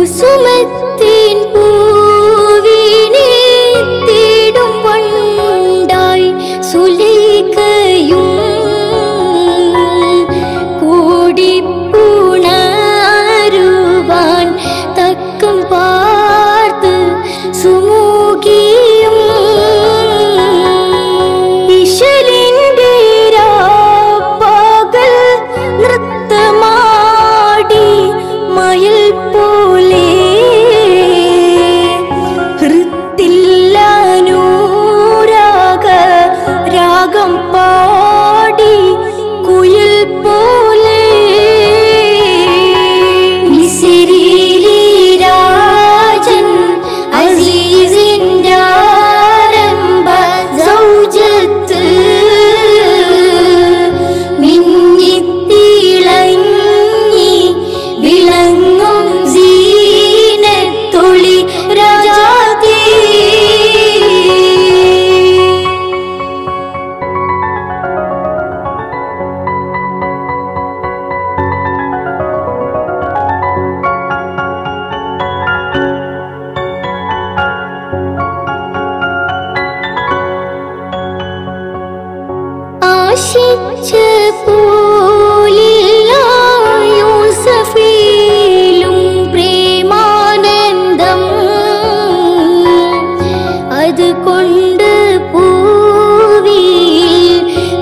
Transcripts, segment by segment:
കുസുമത്തിൻ പൂവിനെ തേടും വണ്ടായി സുലൈഖയും കൂടിപ്പുണരുവാൻ തക്കം പാർത്ത് സുമുഖിയും ഇശലിന്റെ രാപ്പകൽ നൃത്തമാടി മയിൽ പോലെ ഹൃത്തില്ലനൂരാഗ രാഗം പാടി കുയിൽ പോലെ മിസ്രിയിലെ രാജൻ അസീസിന്റെ ആരംഭ സൗജത്ത് മിന്നിത്തിളങ്ങി വിളങ്ങും സീനത്തൊളി രാജാതി ആശിച്ച പോലില്ല യൂസഫിലും പ്രേമാനന്ദം അതുകൊണ്ട് പൂവിൽ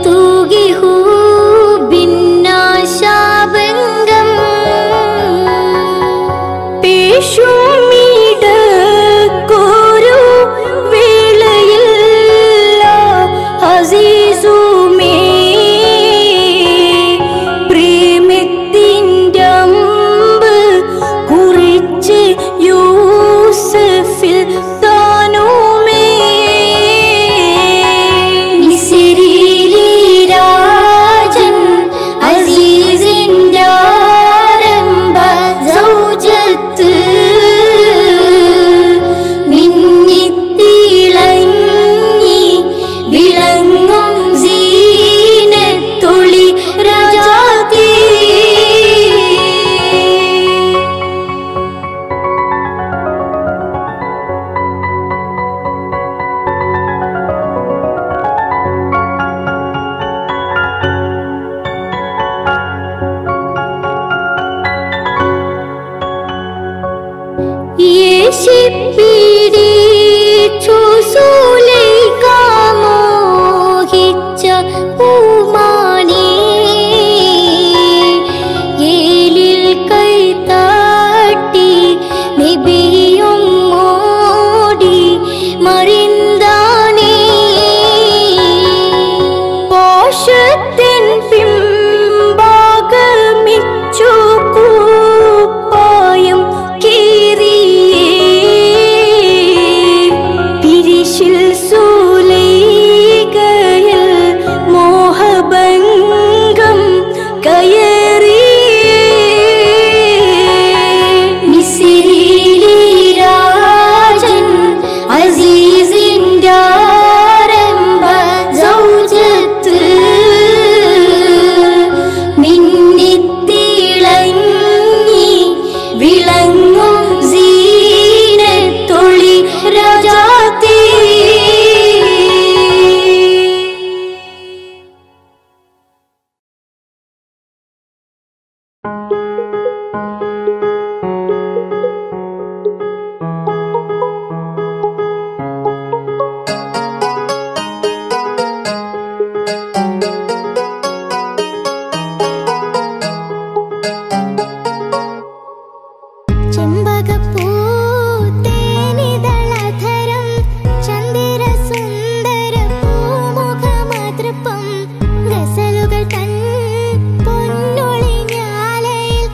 തൂകി ഹൂബിന്നാശാഭംഗം പേശുമിടക്കൊരു വേളയിൽ അസീസുമേ പ്രേമത്തിൻ്റെ അമ്പ് കുറിച്ച് യൂസഫിൽ താനുമേ മിസ്രിയിലെ രാജൻ അസീസിന്റെ ആരംഭ സൗജത്ത് മിന്നിത്തിളങ്ങി വിളങ്ങും സീനത്തൊളി രാജാതി യേശുപിടിച്ചു സുലൈഖ മോഹിച്ച പൂമാനേ ഏലിൽ കൈത്താട്ടി നബിയും ഓടി മറിന്താനേ പോഷത്തിൻ പിൻഭാഗമിച്ചു കൂപ്പായം കീറിയേ പിരിശിൽ സുലൈഖയിൽ മോഹഭംഗം കയറിയേ മിസ്രിയിലെ രാജൻ അസീസിന്റെ ആരംഭ സൗജത്ത് മിന്നിത്തിളങ്ങി വിളങ്ങും സീനത്തൊളി രാജാതി ചെമ്പകപ്പൂ തേനിതളധരം ചന്ദിരസുന്ദര പൂമുഖമാതൃപ്പം ഗസലുകൾ തൻ പൊന്നൊളിഞ്ഞാലയിൽ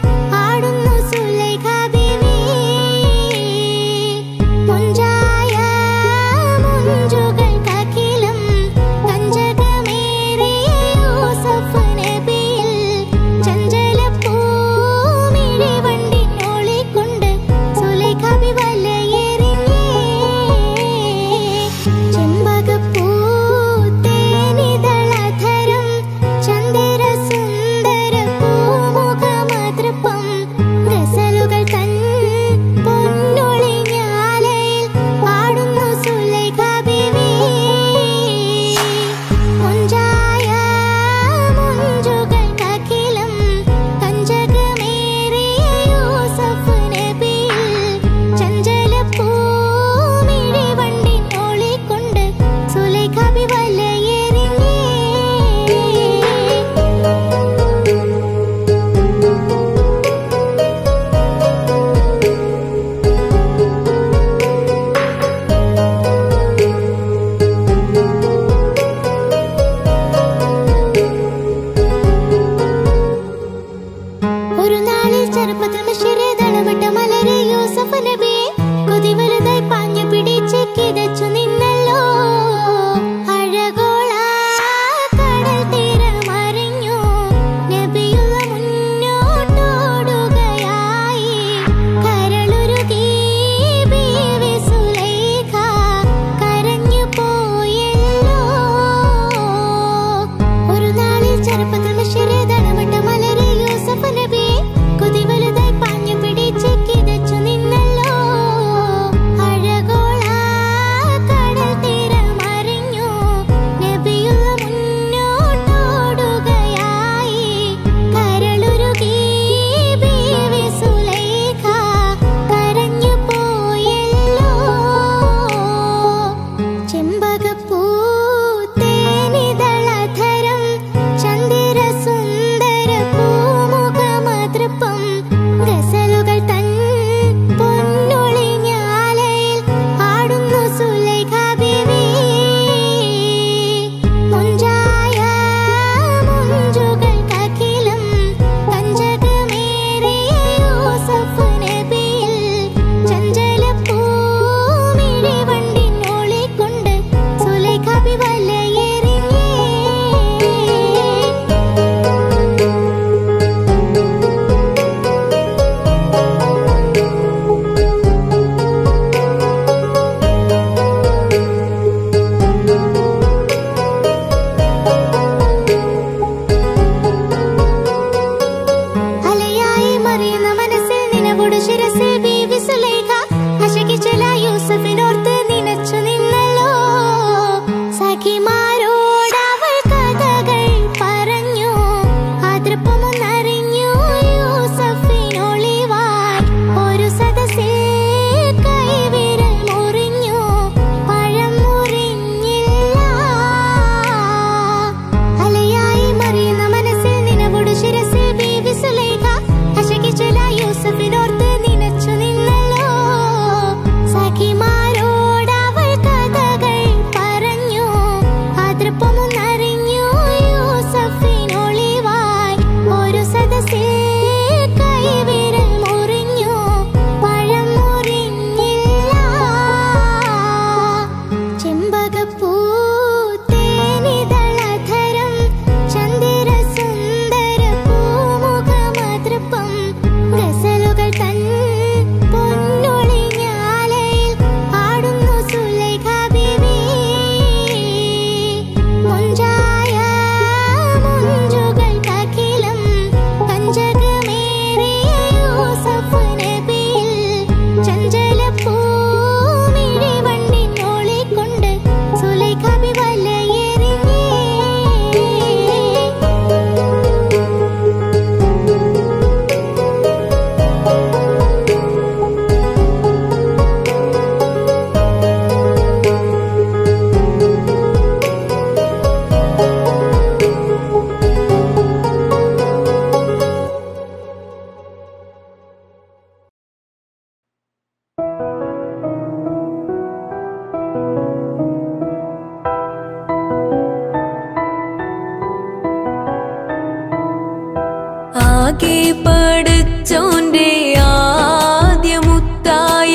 ആകെ പടച്ചോന്റെ ആദ്യമുത്തായ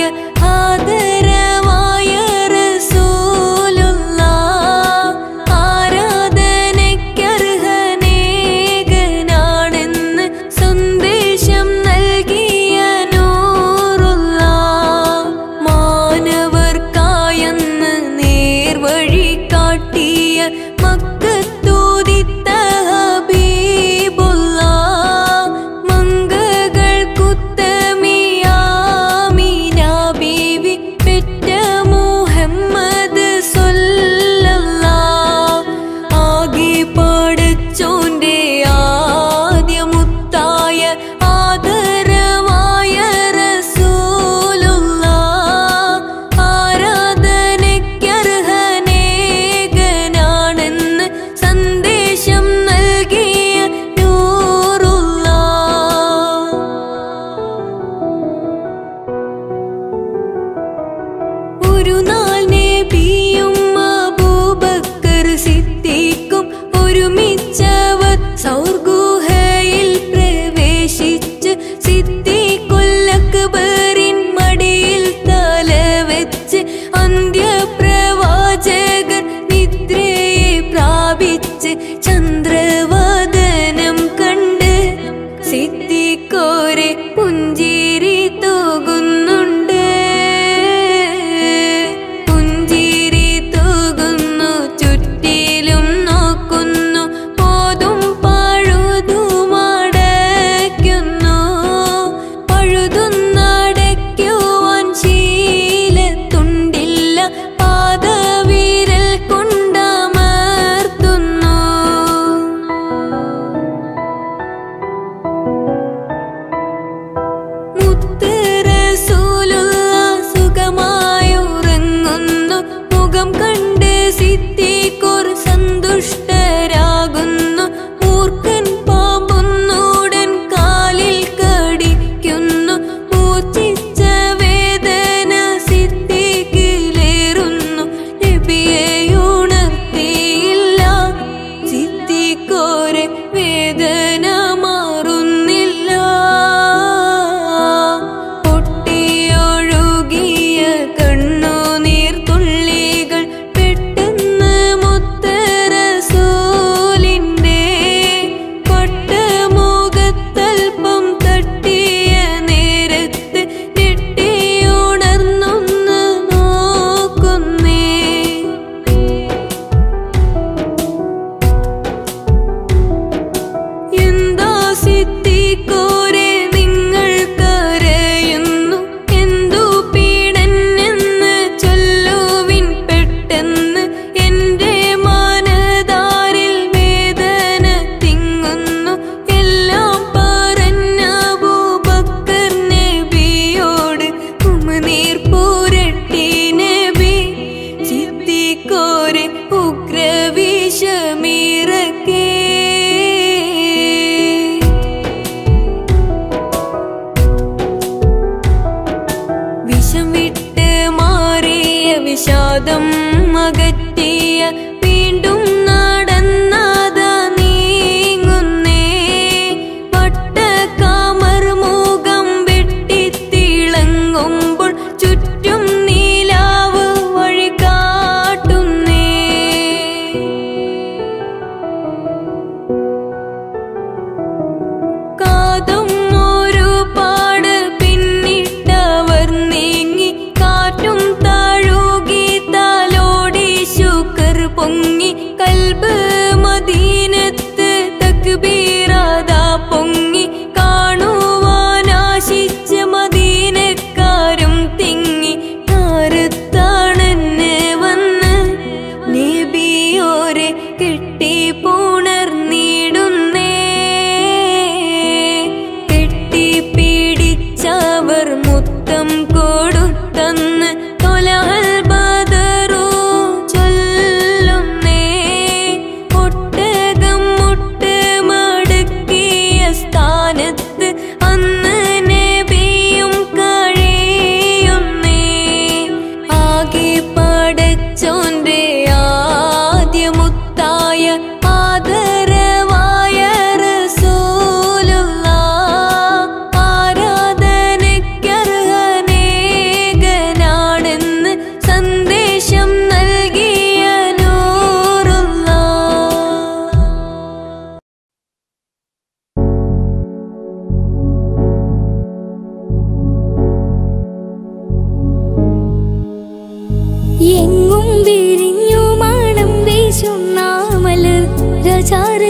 ആദരവായ റസൂലുള്ളാഹ് ആരാധനയ്ക്കർഹനേകനാണെന്ന് സന്ദേശം നൽകിയ നൂറുള്ളാഹ് മാനവർക്കായെന്ന് നേർവഴി കാട്ടിയ മക്കത്തൂതിത്ത ഹബീബുള്ളാഹ് മംഗകൾക്കുത്തമിയാമീന ബീവി പെറ്റ മുഹമ്മദ് സ്വല്ലല്ലാഹ് ആകെ പടച്ചോന്റെ ആദ്യമുത്തായ ആദരവായ റസൂലുള്ളാഹ് ആരാധനയ്ക്കർഹനേകനാണെന്ന് സന്ദേശം നൽകിയ നൂറുള്ളാഹ് ഒരു നാൾ നബിയും അബൂബക്കർ സിദ്ദീഖും ഒരുമിച്ചവർ സൗർഗുഹയിൽ പ്രവേശിച്ച് സിദ്ദീഖുൽ അക്ബറിൻ മടിയിൽ തലവെച്ച് അന്ത്യപ്രവാചകർ നിദ്രയെ പ്രാപിച്ച് ചന്ദ്രവദനം കണ്ട് സിദ്ദീഖോരെ പുഞ്ചിരി തൂകുന്നുണ്ട് പുഞ്ചിരി തൂകുന്നു ചുറ്റിലും നോക്കുന്നു പോതും പഴുതുമടയ്ക്കുന്നു പഴുതുന്നടയ്ക്കുവാൻ ശീലത്തുണ്ടില്ല പാദവിരൽ കൊണ്ടമർത്തുന്നു മുത്ത് റസൂലുള്ളാഹ് സുഖമായുറങ്ങുന്നു മുഖം കണ്ട് സിദ്ദീഖുർ സന്തുഷ്ടരാകുന്നു മൂർഖൻ പാമ്പൊന്നുടൻ കാലിൽ കടിക്കുന്നു മൂർച്ഛിച്ച വേദന സിദ്ദീഖിലേറുന്നു നബിയെ ഉണർത്തിയില്ല സിദ്ദീഖോരെ വേദന മാറുന്നില്ല പൊട്ടിയൊഴുകിയ കണ്ണുനീർ തുള്ളികൾ പെട്ടെന്ന് മുത്ത് റസൂലിന്റെ പട്ടമുഖത്തൽപ്പം തട്ടിയ നേരത്ത് ഞെട്ടിയുണർന്നൊന്ന് നോക്കുന്നേ എന്താ സിദ്ദീഖോരെ നിങ്ങൾ കരയുന്നു എന്തു പീഡനെന്ന് ചൊല്ലുവിൻ പെട്ടെന്ന് എന്റെ മനതാരിൽ വേദന തിങ്ങുന്നു എല്ലാം പറഞ്ഞ അബൂബക്കർ നബിയോട് ഉമിനീർ പുരട്ടി നബി സിദ്ദീഖോരെ ഉഗ്രവിഷമിറക്കേ വിഷം വിട്ട് മാറിയ വിഷാദം അകറ്റിയ വീണ്ടും നടന്നാത നീങ്ങുന്നേ വട്ടക്കാമർ മുഖം വെട്ടിത്തിളങ്ങുമ്പോൾ ചുറ്റും നീലാവ് വഴി കാട്ടുന്നേ കാതും ഒരുപാട് പിന്നിട്ടവർ നീങ്ങി കാറ്റും താഴുകി താലോടി ശുക്ർ പൊങ്ങി കൽബ് മദീനത്ത് തക്ബീറാദാ പൊങ്ങി കാണുവാനാശിച്ച മദീനക്കാരും തിങ്ങി താരത്താണെന്ന് വന്ന് നബിയോരെ കെട്ടി പുണർന്നിടുന്നേ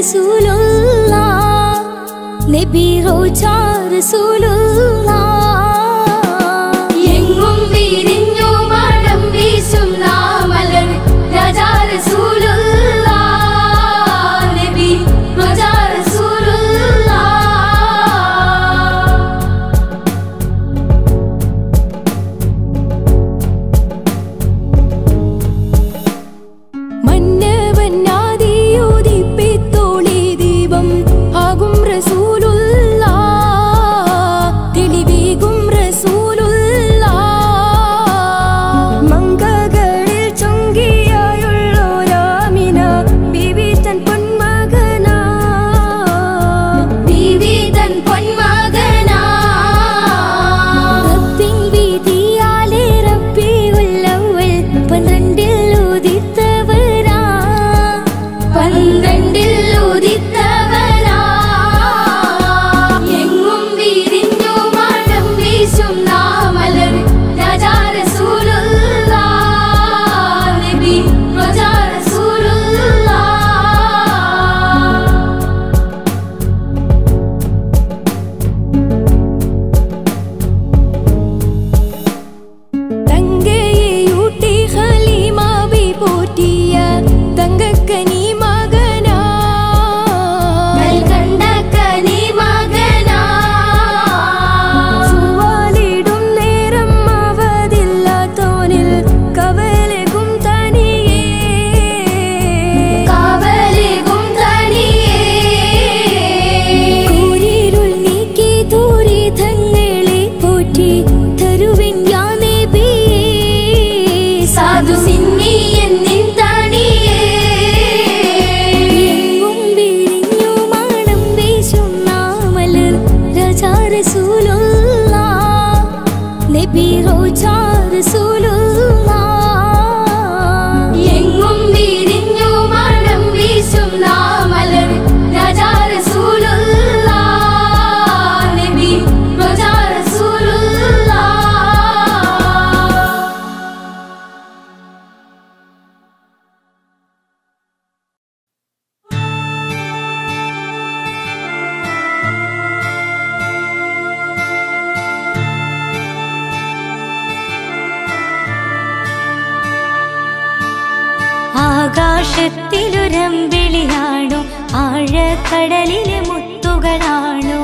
റസൂലുള്ളാഹ് നബി റോജാ റസൂലുള്ളാഹ് എങ്ങും വിരിഞ്ഞു മണം വീശും നാമലർ രാജാ റസൂലുള്ളാഹ് നബി റോജാ ആകാശത്തിലുരമ്പിളിയാണോ ആഴക്കടലിലെ മുത്തുകളാണോ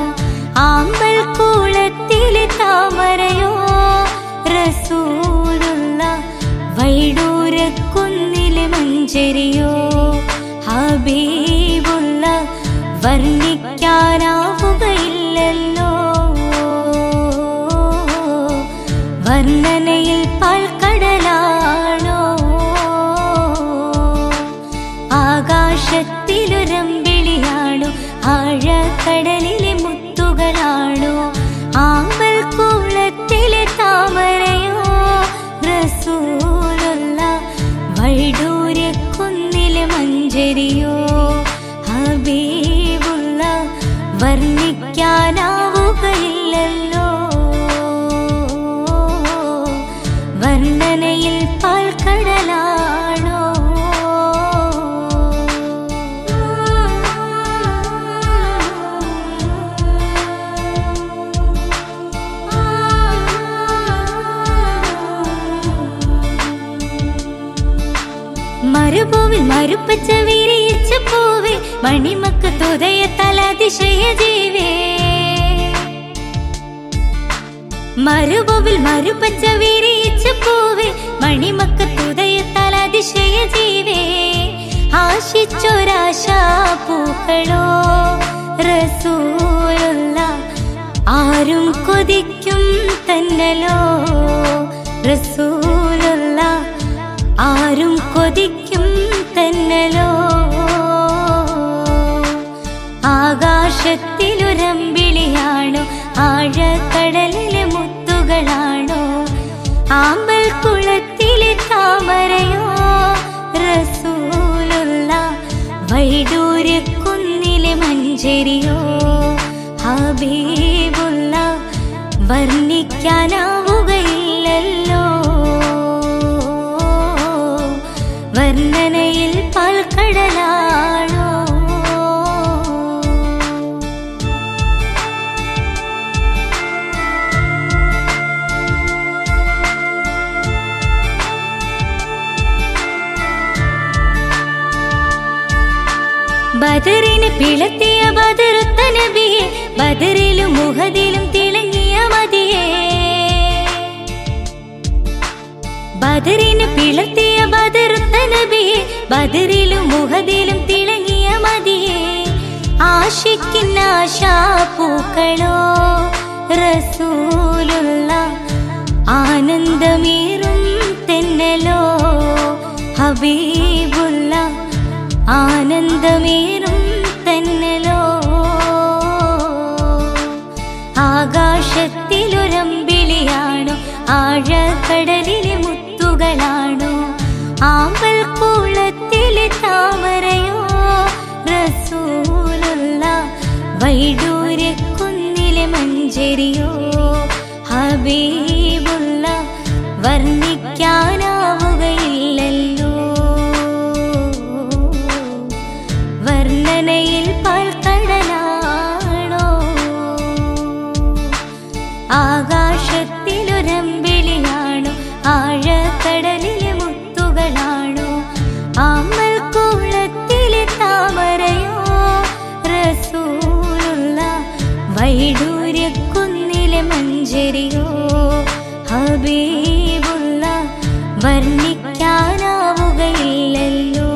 ആമ്പൽ കൂളത്തിലെ താമരയോ റസൂലുള്ളാഹ് വൈഡൂരക്കുന്നിലെ മഞ്ചരിയോ ഹബീബുള്ളാഹ് വർണ്ണിക്കാനാവുകയില്ലല്ലോ വർണ്ണനയിൽ പാൽക്കടലാണോ ആകാശത്തിലുരമ്പിളിയാണോ ആഴക്കടലിലെ മുത്തുകളാണോ ആമ്പൽ കൂളത്തിലെ താമരയോ റസൂലുള്ളാഹ് വൈഡൂര്യക്കുന്നിലെ മഞ്ചരിയോ ഹബീബുള്ളാഹ് വർണ്ണിക്കാനാവുകയില്ലല്ലോ വർണ്ണനയിൽ പാൽക്കടലാണോ മരുഭൂവിൽ മരുപ്പച്ച വിരിയിച്ച പൂവേ മണിമക്കത്തുദയത്താൽ അതിശയ ജീവേ മരുഭൂവിൽ മരുപ്പച്ച വിരിയിച്ച പൂവേ മണിമക്കത്തുദയത്താൽ അതിശയ ജീവേ ആശിച്ചൊരാശാ പൂക്കളോ റസൂലുള്ളാഹ് ആരും കൊതിക്കും തന്നലോ റസൂലുള്ളാഹ് ആരും കൊതിക്കും തന്നലോ ആകാശത്തിലുരമ്പിളിയാണോ ആഴക്കടലിലെ മുത്തുകളാണോ ആമ്പൽ കുളത്തിലെ താമരയോ റസൂലുള്ളാഹ് വൈഡൂര്യക്കുന്നിലെ മഞ്ചരിയോ ഹബീബുള്ളാഹ് വർണ്ണിക്കാനാവുകയില്ലല്ലോ വർണ്ണനയിൽ പാൽക്കടലാണോ പിളർത്തിയ ബദറുത്ത നബിയെ ബദറിലും മുഹദിലും തിളങ്ങിയ മതിയെ ബദറിന് പിളർത്തിയ ബദറുത്ത നബിയെ ബദറിലും മുഹദിലും തിളങ്ങിയ മതിയെ ആശിക്കിൻ ആശാപൂക്കളോ റസൂലുള്ള ആനന്ദമേറും തെന്നലോ ഹബീബുള്ള ആനന്ദമേറും തെന്നലോ ആകാശത്തിലൊരമ്പിളിയാണോ ആഴക്കടലിലെ മുത്തുകളാണോ ആമ്പൽ കുളത്തിലെ താമരയോ റസൂലുള്ള വൈഡൂര്യക്കുന്നിലെ മഞ്ചരിയോ ഹബീബുള്ള വർണ്ണിക്കാനാവുകയില്ലല്ലോ വർണ്ണനയിൽ പാൽക്കടലാണോ ആകാശത്തിലൊരമ്പിളിയാണോ ആഴക്കടലിലെ മുത്തുകളാണോ ആമ്പൽ കുളത്തിലെ താമരയോ റസൂലുള്ള വൈഡൂര്യക്കുന്നിലെ മഞ്ചരിയോ ഹബീബുള്ള വർണ്ണിക്കാനാവുകയില്ലല്ലോ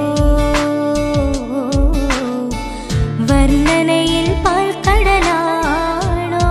വർണ്ണനയിൽ പാൽക്കടലാണോ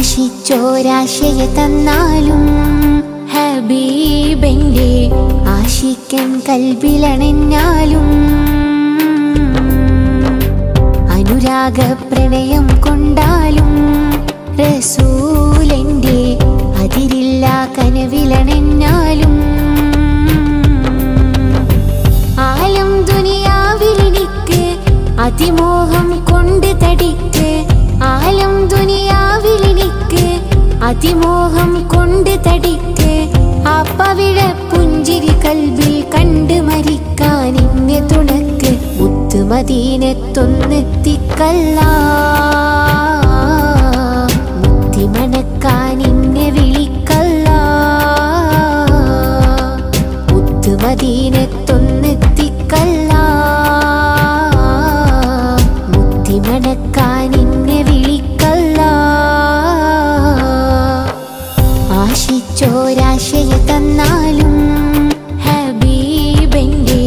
ആശിച്ചോരാശയ തന്നാലും ഹബീബന്റെ ആശിക്കൻ കൽബിലണഞ്ഞാലും അനുരാഗ പ്രണയം കൊണ്ടാലും റസൂലന്റെ അതിരില്ല കനവിലണഞ്ഞാലും ആലം ദുനിയാവിലെനിക്ക് അതിമോഹം കൊണ്ട് തടിക്ക് ആലം ദുനിയാവിലെനിക്ക് അതിമോഹം കൊണ്ട് തടിക്ക് ആ പവിഴ പുഞ്ചിരി കൽബിൽ കണ്ട് മരിക്കാൻ എന്നെ തുണക്ക് മുത്ത് മദീനത്തൊന്നെത്തിക്കല്ല മുത്തിമണക്കാൻ എന്നെ വിളിക്കല്ല മുത്ത് മദീനത്തൊന്നെത്തിക്കല്ല മുത്തിമണക്കാൻ എന്നെ വിളിക്കല്ല ആശിച്ചോരാശയ തന്നാലും ഹബീബന്റെ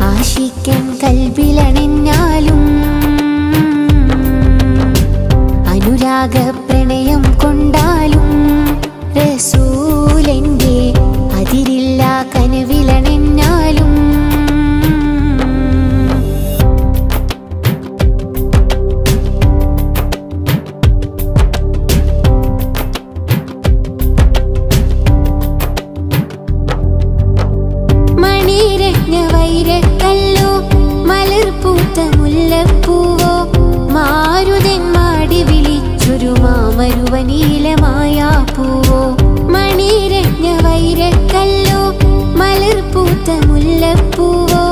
ആശിക്കൻ കൽബിലണഞ്ഞാലും അനുരാഗ പ്രണയം കൊണ്ടാലും റസൂലന്റെ അതിരില്ല കനവിലണഞ്ഞാലും വൈരക്കല്ലോ മലർപൂത്ത മുല്ലപ്പൂവോ മാരുതൻ മാടി വിളിച്ചൊരു മാമരുവനീലമായ പൂവോ മണിരത്ന വൈരക്കല്ലോ മലർപൂത്ത മുല്ലപ്പൂവോ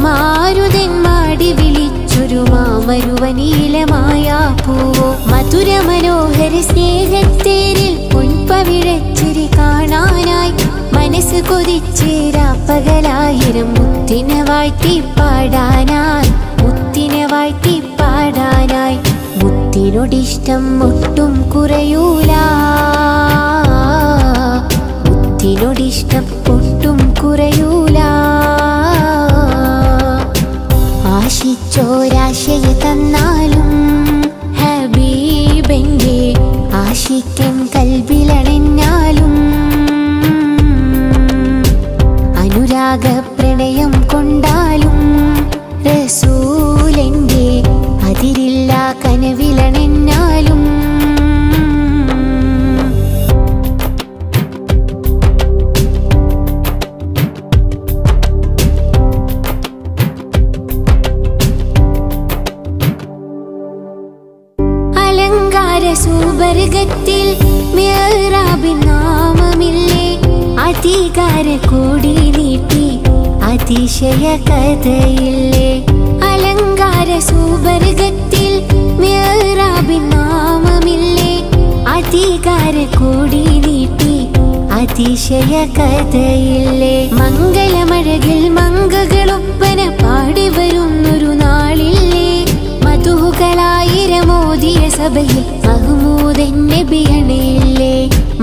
മാരുതൻ മാടി വിളിച്ചൊരു മാമരുവനീലമായ പൂവോ മധുര മനോഹര സ്നേഹത്തേരിൽ പൊൻപവിഴച്ചിരി കാണാനായി മനസ്സ് കൊതിച്ചേരാ പകലായിരം മുത്തിനെ വാഴ്ത്തി പാടാനായി മുത്തിനെ വാഴ്ത്തി പാടാനായി മുത്തിനോടിഷ്ടം ഒട്ടും കുറയൂല മുത്തിനോടിഷ്ടം ഒട്ടും കുറയൂല ആശിച്ചോരാശയ തന്നാലും ഹബീബന്റെ ആശിക്കൻ കൽബിലണഞ്ഞാലും അനുരാഗ പ്രണയം കൊണ്ടാലും റസൂലന്റെ അതിരില്ല കനവി സുവർഗത്തിൽ മിഹ്റാബിൻ നാമമില്ലേ അധികാര കോടി നീട്ടി അതിശയ കഥയില്ലേ അലങ്കാര സുവർഗത്തിൽ മിഹ്റാബിൻ നാമമില്ലേ അധികാര കോടി നീട്ടി അതിശയ കഥയില്ലേ മംഗളമഴകിൽ മംഗകളൊപ്പന പാടി വരുന്നൊരു നാളില്ലേ മധുഹുകളായിരമോദിയ സഭയിൽ മഹ്മൂദൻ നബി അണയില്ലേ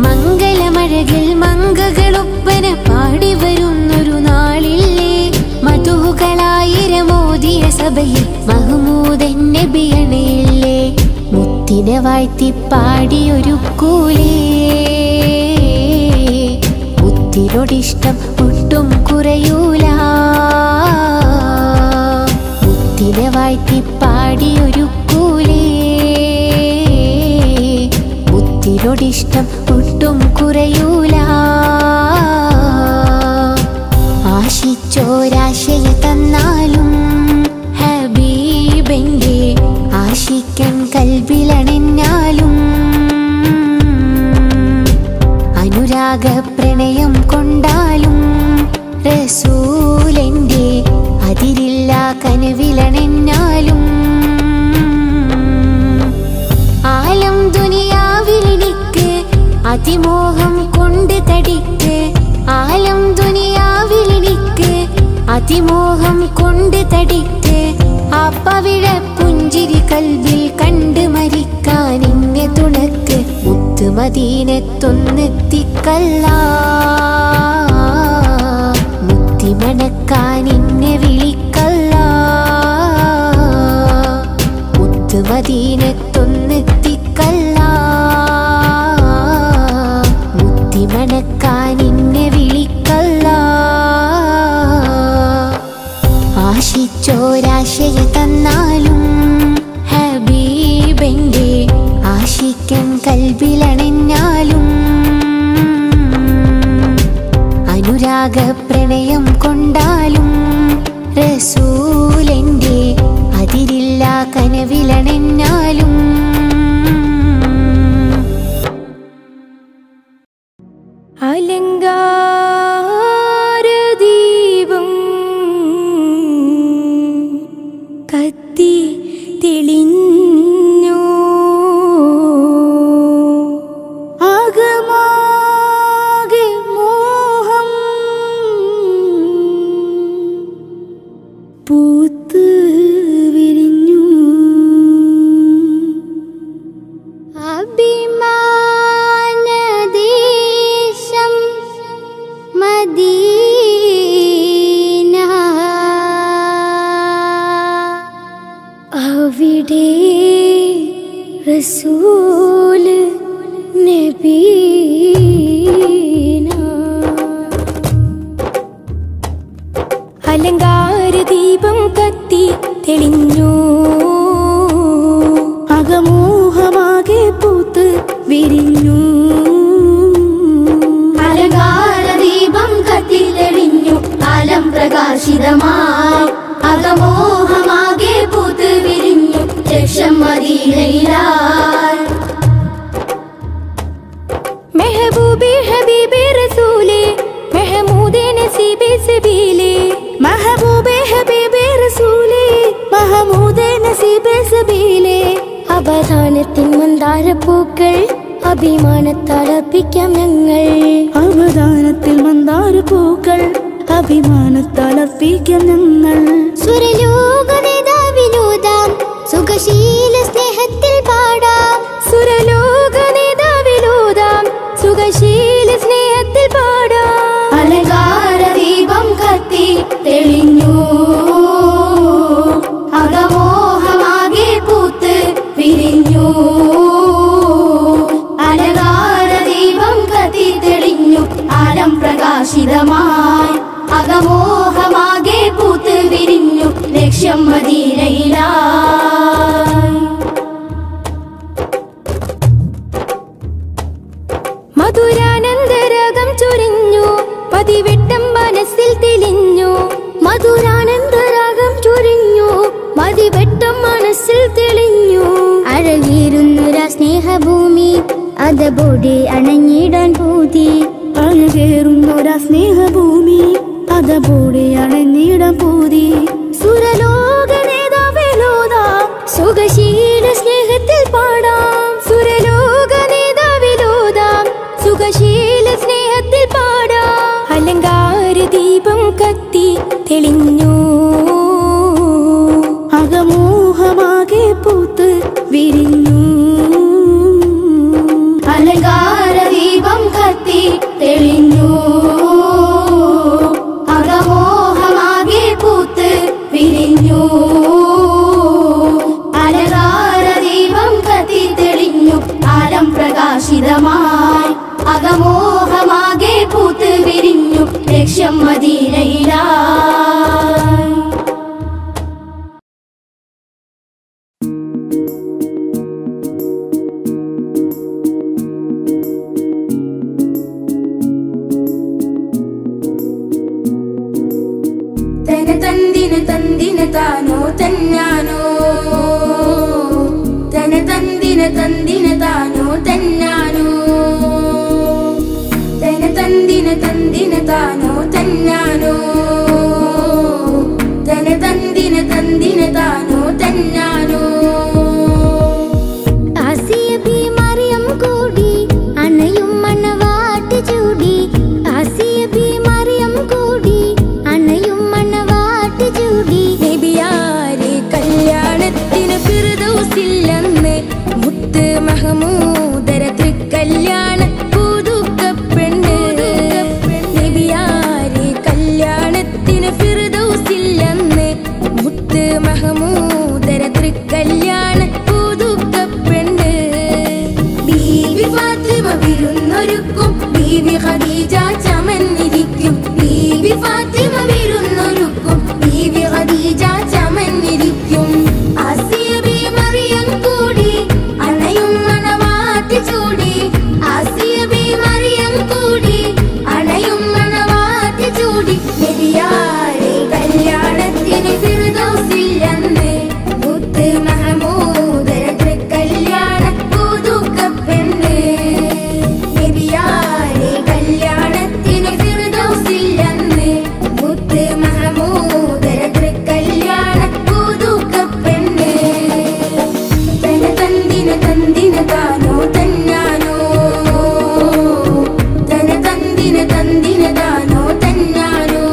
മംഗളമഴകിൽ മംഗകളൊപ്പന പാടി വരുന്നൊരു നാളില്ലേ മധുഹുകളായിരമോദിയ സഭയിൽ മഹ്മൂദൻ നബി അണയില്ലേ മുത്തിനെ വാഴ്ത്തി പാടിയൊരുക്കൂലേ മുത്തിനോടിഷ്ടം ഒട്ടും കുറയൂല മുത്തിനെ വാഴ്ത്തി പാടിയൊരുക്കൂലേ മുത്തിനോടിഷ്ടം ഒട്ടും കുറയൂല ആശിച്ചോരാശയ തന്നാലും ഹബീബെന്റെ ആശിക്കൻ കൽബിലണഞ്ഞാലും അനുരാഗ പ്രണയം കൊണ്ടാലും റസൂലെന്റെ അതിരില്ല കനവിലണഞ്ഞാലും ആലം ദുനിയാവിലെനിക്ക് അതിമോഹം കൊണ്ട് തടിക്ക് ആലം ദുനിയാവിലെനിക്ക് അതിമോഹം കൊണ്ട് തടിക്ക് ആ പവിഴ പുഞ്ചിരി കൽബിൽ കണ്ട് മരിക്കാൻ എന്നെ തുണക്ക് മുത്ത് മദീനത്തൊന്നെത്തിക്കല്ല മുത്തി മണക്കാൻ എന്നെ വിളിക്കല്ല മുത്ത് മദീനത്തൊന്നെത്തിക്കല്ല മുത്തി മണക്കാൻ എന്നെ വിളിക്കല്ല ആശിച്ചോരാശയ തന്നാലും ഹബീബെന്റെ ആശിക്കൻ കൽബിലണഞ്ഞാലും അനുരാഗ പ്രണയം കൊണ്ടാലും റസൂലെന്റെ അതിരില്ല കനവിലണഞ്ഞാലും അലങ്കാരദീപം കത്തി തെളിഞ്ഞു ആകമാകെ മോഹം പൂത്ത് വിരിഞ്ഞു അഭിമാനദേശം മദീന അവിടെ റസൂല് നബീന അലങ്കാരദീപം കത്തി തെളിഞ്ഞു അകമോഹമാകെ പൂത്ത് വിരിഞ്ഞു അലങ്കാരദീപം കത്തി തെളിഞ്ഞു ആലം പ്രകാശിതമായി അകമോഹമാകെ പൂത്ത് വിരിഞ്ഞു ലക്ഷ്യം മദീനയിലായി മെഹബൂബേ ഹബീബേ റസൂലേ മെഹമൂദേ നസീബേ സബീലേ മെഹബൂബേ ഹബീബേ റസൂലേ മെഹമൂദേ നസീബേ സബീലേ അവധാനത്തിൻ മന്ദാരപ്പൂക്കൾ അഭിമാനത്താൽ അർപ്പിക്കാം ഞങ്ങൾ അവധാനത്തിൽ മന്ദാരപ്പൂക്കൾ അഭിമാനത്താൽ അർപ്പിക്കാം ഞങ്ങൾ സുരലോക നേതാവിനോദാം സുഖശീല സ്നേഹത്തിൽ പാടാം സുരലോക നേതാവിലൂതാം സുഖശീല സ്നേഹത്തിൽ പാടാം അലങ്കാരദീപം കത്തി തെളിഞ്ഞു അകമോഹമാകെ പൂത്ത് വിരിഞ്ഞു അലങ്കാരദീപം കത്തി തെളിഞ്ഞു ആലം പ്രകാശിതമായി അകമോഹമാകെ പൂത്ത് വിരിഞ്ഞു ലക്ഷ്യം മദീനയിലായി അതബോടെ അണഞ്ഞിടാൻ പൂതി അഴകേറുന്നൊരാ സ്നേഹഭൂമി അതബോടെ അണഞ്ഞിടാൻ പൂതി സുരലോക നേതാവിലോതാം സുഖശീല സ്നേഹത്തിൽ പാടാം സുരലോക നേതാവിലോതാം സുഖശീല സ്നേഹത്തിൽ പാടാം അലങ്കാര ദീപം കത്തി തെളിഞ്ഞു അകമോഹമാകെ പൂത്ത് വിരിഞ്ഞു അലങ്കാര ദീപം കത്തി തെളിഞ്ഞു അകമോഹമാകെ പൂത്ത് വിരിഞ്ഞു അലങ്കാര ദീപം കത്തി തെളിഞ്ഞു ആലം പ്രകാശിതമായി അകമോഹമാകെ പൂത്ത് വിരിഞ്ഞു ലക്ഷ്യം മദീനയിലായി തന്ദിന താനോ തന്നാനോ തന്ദിന താനോ തന്നാനോ തന്ദിന താനോ തന്നാനോ തന്ദിന താനോ തന്നാനോ ആസിയ ബി മറിയം കൂടി അണയും മണവാട്ടി ചൂടി ആസിയ ബി മറിയം കൂടി അണയും മണവാട്ടി ചൂടി നബിയാരെ കല്യാണത്തിന് ഫിർദൗസില്ലെന്ന് മുത്ത് മഹമൂദര തൃക്കല്യാണ പുതുക്കപ്പെണ്ണ് നബിയാരെ കല്യാണത്തിന് ഫിർദൗസില്ലെന്ന് മുത്ത് മഹമൂദര തൃക്കല്യാണ പുതുക്കപ്പെണ്ണ് ബീവി ഫാത്തിമ വിരുന്നൊരുക്കും ബീവി ഖദീജ ചമന്നിരിക്കും ബീവി ഫാത്തിമ വിരുന്നൊരുക്കും ബീവി ഖദീജ ചമന്നിരിക്കും ആസിയ ബി മറിയം കൂടി അണയും മണവാട്ടി ചൂടി ആസിയ ബി മറിയം കൂടി അണയും മണവാട്ടി ചൂടി നബിയാരെ കല്യാണത്തിന് ഫിർദൗസില്ലെന്ന് മുത്ത് മഹമൂദര തൃക്കല്യാണ പുതുക്കപ്പെണ്ണ് നബിയാരെ കല്യാണത്തിന് ഫിർദൗസില്ലെന്ന് മുത്ത് മഹമൂദര തൃക്കല്യാണ പുതുക്കപ്പെണ്ണ് തന്ദിന താനോ തന്നാനോ തന്ദിന താനോ തന്നാനോ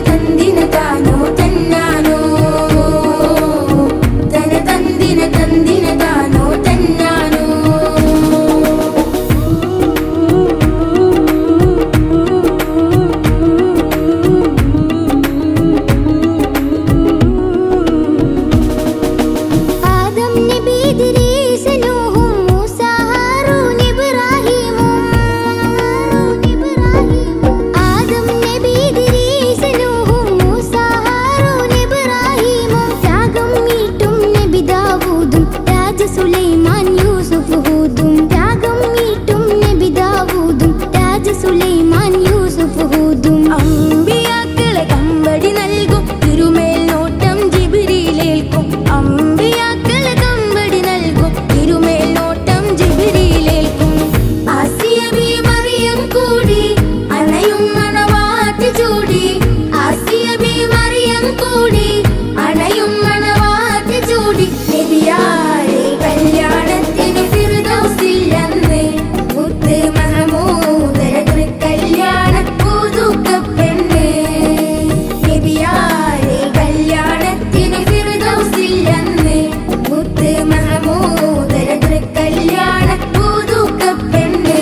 തന്ദിന താനോ തന്നാനോ തന്ദിന താനോ തന്നാനോ ആദം നബി ഇദ്രീസ് നൂഹും മൂസ ഹാറൂൻ ഇബ്രാഹീമും ആദം നബി ഇദ്രീസ് നൂഹും മൂസ ഹാറൂൻ ഇബ്രാഹീമും ത്യാഗം മീട്ടും നബി ദാവൂദും രാജ സുലൈമാൻ യൂസുഫ് ഹൂദും ത്യാഗം മീട്ടും നബി ദാവൂദും രാജ സുലൈമാൻ യൂസുഫ് ഹൂദും അമ്പിയാക്കളെ കമ്പടി നൽകും തിരുമേൽ നോട്ടം ജിബ്രീലേൽക്കും അമ്പിയാക്കളെ കമ്പടി നൽകും തിരുമേൽ നോട്ടം ജിബ്രീലേൽക്കും ആസിയ ബി മറിയം കൂടി അണയും മണവാട്ടി ചൂടി ആസിയ ബി മറിയം കൂടി അണയും മണവാട്ടി ചൂടി നബിയാരെ കല്യാണത്തിന് ഫിർദൗസില്ലെന്ന് മുത്ത് മഹമൂദര തൃക്കല്യാണ പുതുക്കപ്പെണ്ണ് നബിയാരെ കല്യാണത്തിന് ഫിർദൗസില്ലെന്ന് മുത്ത് മഹമൂദര തൃക്കല്യാണ പുതുക്കപ്പെണ്ണ്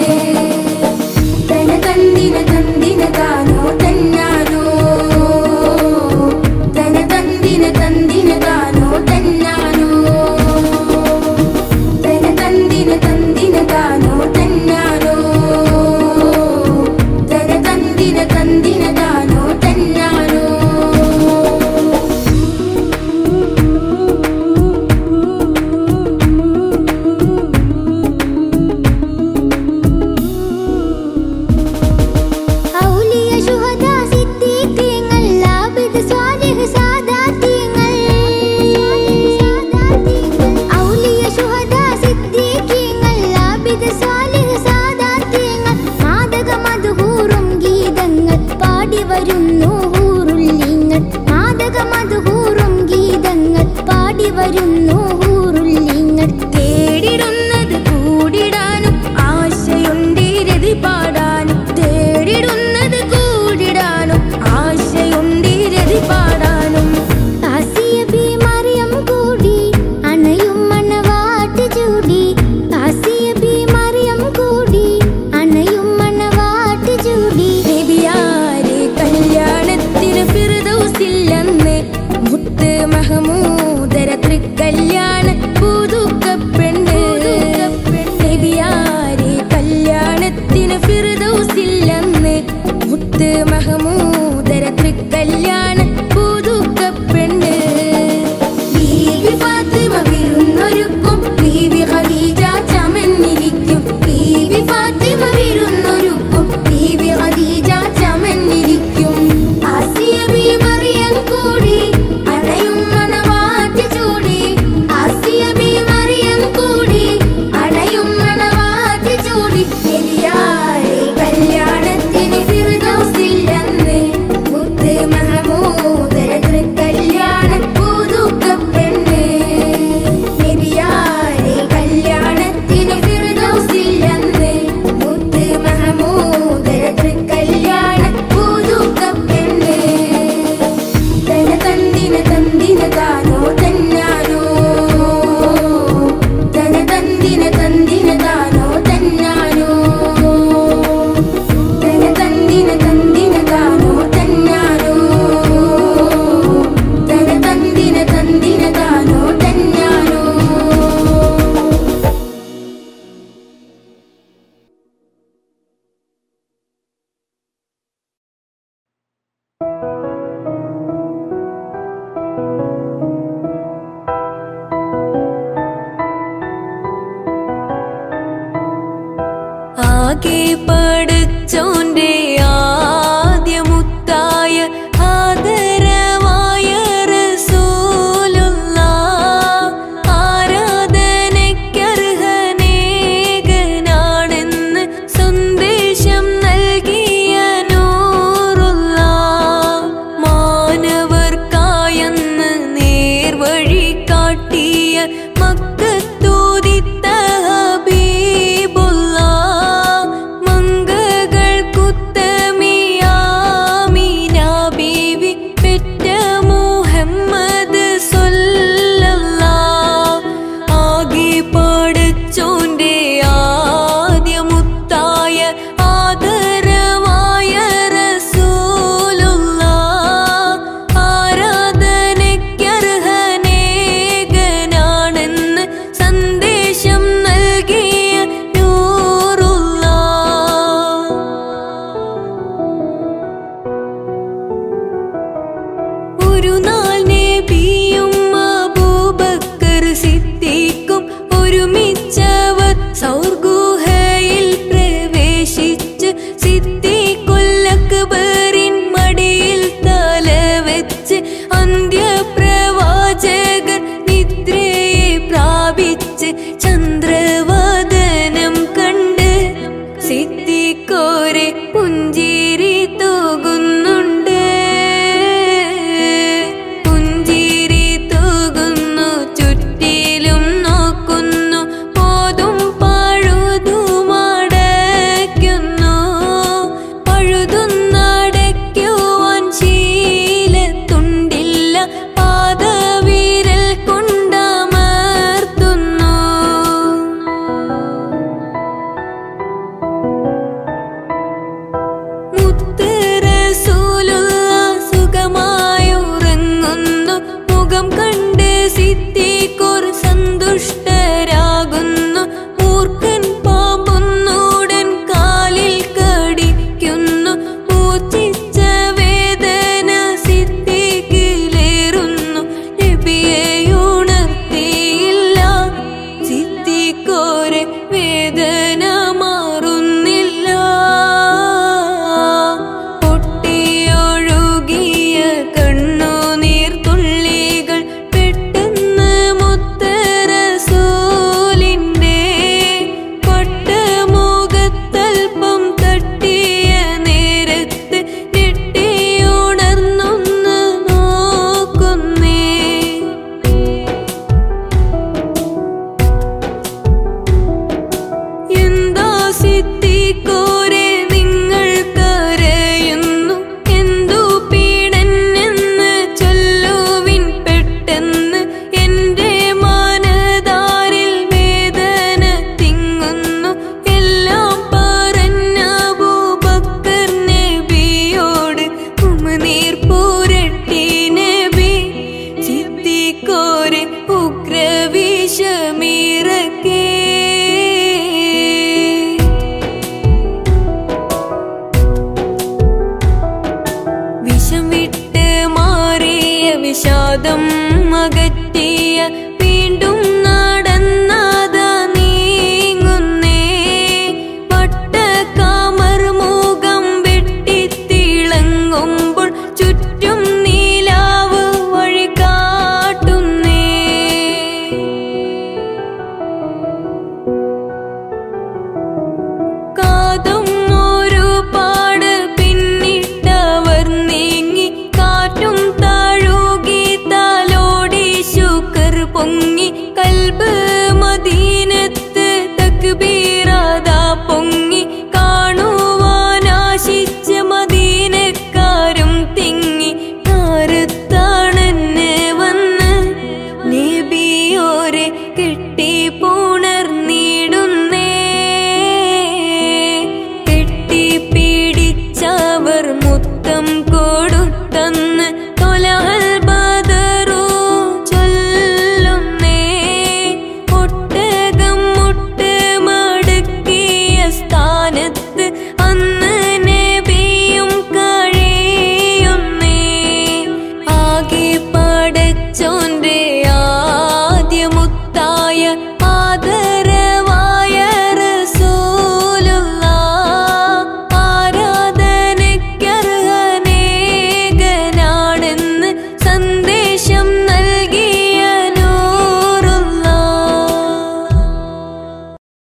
തന്ദിന താനോ തന്നാനോ തന്ദിന താനോ തന്നാനോ തന്ദിന താനോ തന്നാനോ തന്ദിന താനോ തന്നാനോ ആകെ പടച്ചോന്റെ ആദ്യമുത്തായ ആദരവായ റസൂലുള്ളാഹ് ആരാധനയ്ക്കർഹനേകനാണെന്ന് സന്ദേശം നൽകിയ നൂറുള്ളാഹ് മാനവർക്കായെന്ന് നേർവഴി കാട്ടിയ മക്കത്തൂതിത്ത ഹബീബുള്ളാഹ് മംഗകൾക്കുത്തമിയാമീന ബീവി പെറ്റ മുഹമ്മദ് സ്വല്ലല്ലാഹ് ആകെ പടച്ചോന്റെ ആദ്യമുത്തായ ആദരവായ റസൂലുള്ളാഹ് ആരാധനയ്ക്കർഹനേകനാണെന്ന് സന്ദേശം നൽകിയ നൂറുള്ളാഹ് ഒരു നാൾ നബിയും അബൂബക്കർ സിദ്ദീഖും ഒരുമിച്ചവർ സൗർഗുഹയിൽ പ്രവേശിച്ച് സിദ്ദീഖുൽ അക്ബറിൻ മടിയിൽ തലവെച്ച് അന്ത്യപ്രവാചകർ നിദ്രയെ പ്രാപിച്ച് ചന്ദ്രവദനം കണ്ട് സിദ്ദീഖോരെ പുഞ്ചിരി തൂകുന്നുണ്ട് പുഞ്ചിരി തൂകുന്നു ചുറ്റിലും നോക്കുന്നു പോതും പഴുതുമടയ്ക്കുന്നു പഴുതുന്നടയ്ക്കുവാൻ ശീലത്തുണ്ടില്ല പാദവിരൽ കൊണ്ടമർത്തുന്നു മുത്ത് റസൂലുള്ളാഹ് സുഖമായുറങ്ങുന്നു മുഖം കണ്ട് സിദ്ദീഖുർ സന്തുഷ്ടരാകുന്നു മൂർഖൻ പാമ്പൊന്നുടൻ കാലിൽ കടിക്കുന്നു മൂർച്ഛിച്ച വേദന സിദ്ദീഖിലേറുന്നു നബിയെ ഉണർത്തിയില്ല സിദ്ദീഖോരെ വേദന